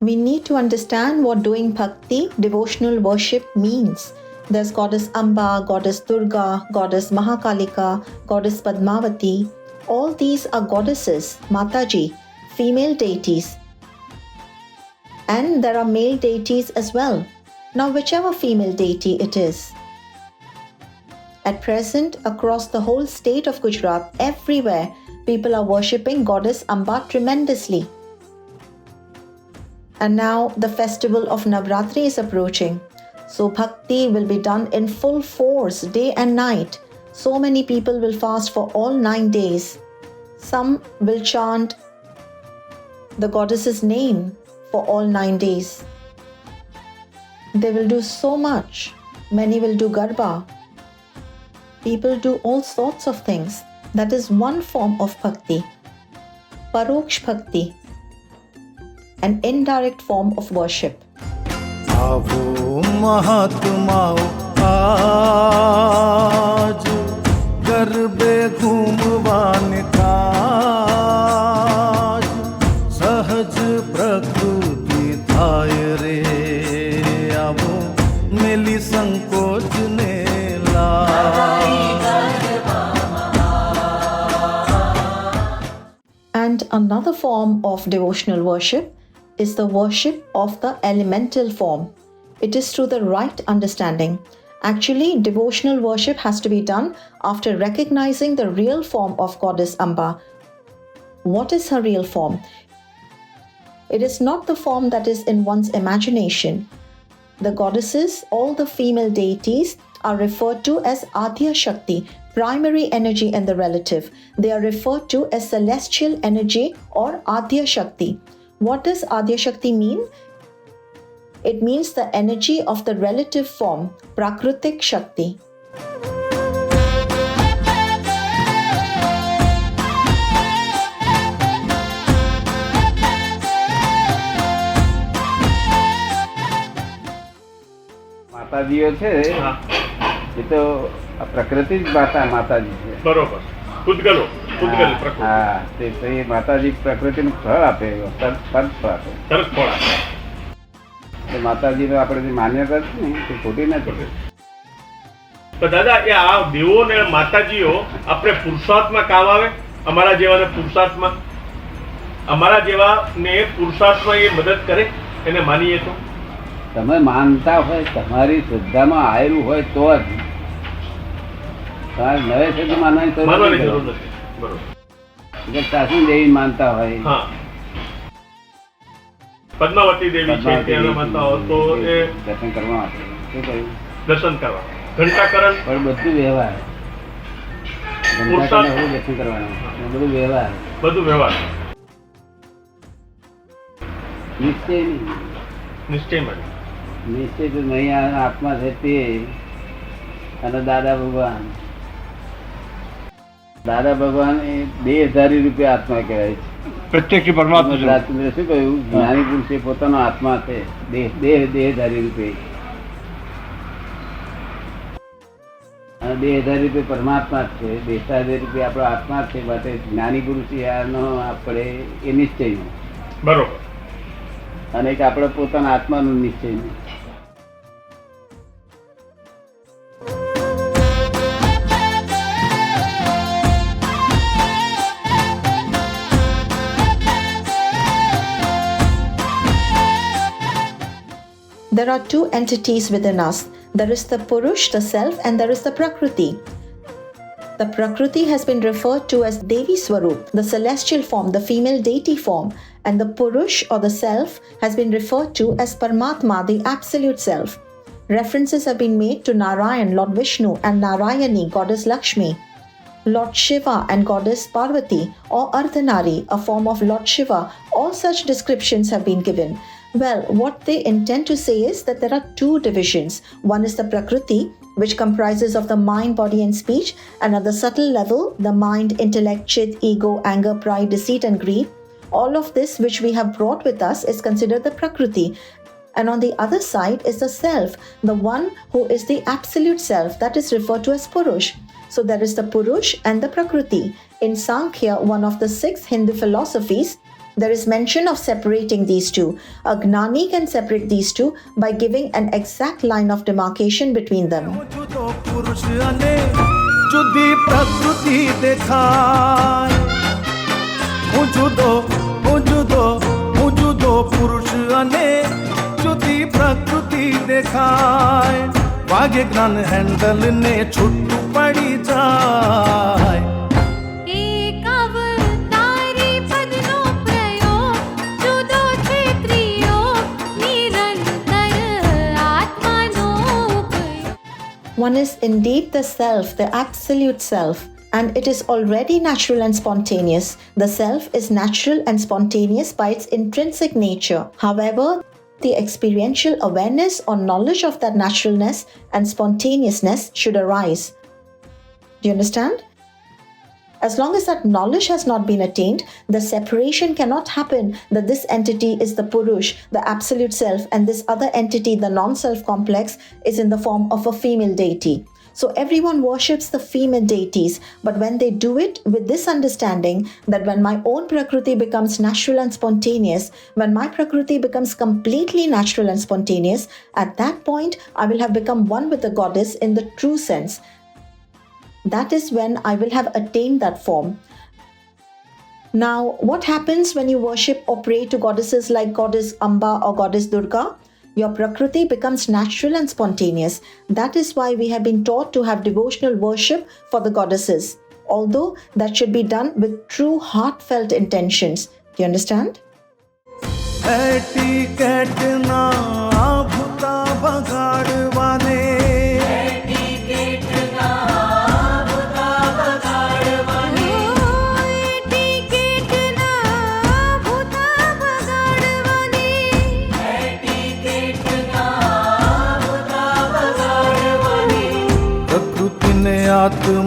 We need to understand what doing bhakti, devotional worship, means. There's Goddess Amba, Goddess Durga, Goddess Mahakalika, Goddess Padmavati. All these are goddesses, Mataji, female deities. And there are male deities as well. Now, whichever female deity it is. At present, across the whole state of Gujarat, everywhere, people are worshipping Goddess Amba tremendously. And now the festival of Navratri is approaching. So bhakti will be done in full force, day and night. So many people will fast for all 9 days. Some will chant the goddess's name for all 9 days. They will do so much. Many will do garba. People do all sorts of things. That is one form of bhakti. Paroksh bhakti. An indirect form of worship. आवो महात्माओ आज गरबे घूमवान काज सहज प्रकृति थाय रे आवो मेली संकोच ने And another form of devotional worship is the worship of the elemental form. It is through the right understanding. Actually, devotional worship has to be done after recognizing the real form of Goddess Amba. What is her real form? It is not the form that is in one's imagination. The goddesses, all the female deities, are referred to as Adya Shakti, primary energy in the relative. They are referred to as celestial energy or Adya Shakti. What does Adya Shakti mean? It means the energy of the relative form, Prakritik Shakti. માતાજીઓ છે એ તો પ્રકૃતિ જ માતાજી છે બરોબર પૂતગલો પ્રકૃતિ હા તે માતાજી પ્રકૃતિનું ફળ આપે તરત ફળ આપે તો માતાજીનો આપણે જે માન્યતા છે ને તે ખોટી નથી. તો દાદા એ આ દેવો ને માતાજીઓ આપણે પુરુષાર્થમાં કામ આવે? અમારા જેવાને પુરુષાર્થમાં એ મદદ કરે એને માનીએ તો? તમે માનતા હોય, તમારી શ્રદ્ધામાં આવેલું હોય તો જ. તમારે નવે છે તો માનવાની જરૂર નથી. બરોબર. સાસુ દેવી માનતા હોય, પદ્માવતી દેવી છે તેને માનતા હોય તો એ દર્શન કરવા માટે શું કહ્યું? દર્શન કરવા ઘંટાકરણ પણ બધું વ્યવહાર, દર્શન કરવાનું બધું વ્યવહાર, નિશ્ચય નહીં. નિશ્ચયમાં નિશ્ચય તો નહીં. આત્મા છે તે અને દાદા ભગવાન. દાદા ભગવાન એ દેહધારી રૂપે આત્મા કહેવાય છે. પ્રત્યક્ષ પરમાત્મા રાજચંદ્ર શું કહ્યું? જ્ઞાની પુરુષ એ પોતાનો આત્મા છે, દેહધારી રૂપે. અને દેહધારી રૂપે પરમાત્મા જ છે, દેહધારી રૂપે આપણો આત્મા છે. માટે જ્ઞાની પુરુષ આનો આપણે એ નિશ્ચયનો બરોબર, અને એક આપણે પોતાના આત્માનો નિશ્ચય. There are two entities within us. There is the Purush, the self, and there is the Prakriti. The Prakriti has been referred to as Devi Swarup, the celestial form, the female deity form, and the Purush or the self has been referred to as Paramatma, the absolute self. References have been made to Narayan, Lord Vishnu, and Narayani, Goddess Lakshmi, Lord Shiva and Goddess Parvati, or Ardhanari, a form of Lord Shiva. All such descriptions have been given. Well, what they intend to say is that there are two divisions. One is the Prakriti, which comprises of the mind, body and speech, and at the subtle level, the mind, intellect, chit, ego, anger, pride, deceit and greed. All of this which we have brought with us is considered the Prakriti. And on the other side is the self, the one who is the absolute self, that is referred to as Purush. So there is the Purush and the Prakriti. In Sankhya, one of the 6 Hindu philosophies, There is mention of separating these two. A Gnani can separate these two by giving an exact line of demarcation between them. जुदो पुरुष अने जुदी प्रकृति देखाय जुदो पुरुष अने जुदी प्रकृति देखाय वागे ज्ञान handle ने छुट्टू पड़ी जाय One is indeed the self, the absolute self, and it is already natural and spontaneous. The self is natural and spontaneous by its intrinsic nature. However, the experiential awareness or knowledge of that naturalness and spontaneousness should arise. Do you understand? As long as that knowledge has not been attained, the separation cannot happen that this entity is the Purush, the absolute self, and this other entity, the non-self complex, is in the form of a female deity. So everyone worships the female deities, but when they do it with this understanding that when my own Prakriti becomes natural and spontaneous, when my Prakriti becomes completely natural and spontaneous, at that point I will have become one with the goddess in the true sense. That is when I will have attained that form. Now, what happens when you worship or pray to goddesses like Goddess Amba or Goddess Durga? Your Prakriti becomes natural and spontaneous. That is why we have been taught to have devotional worship for the goddesses, although that should be done with true heartfelt intentions. Do you understand? आत्मा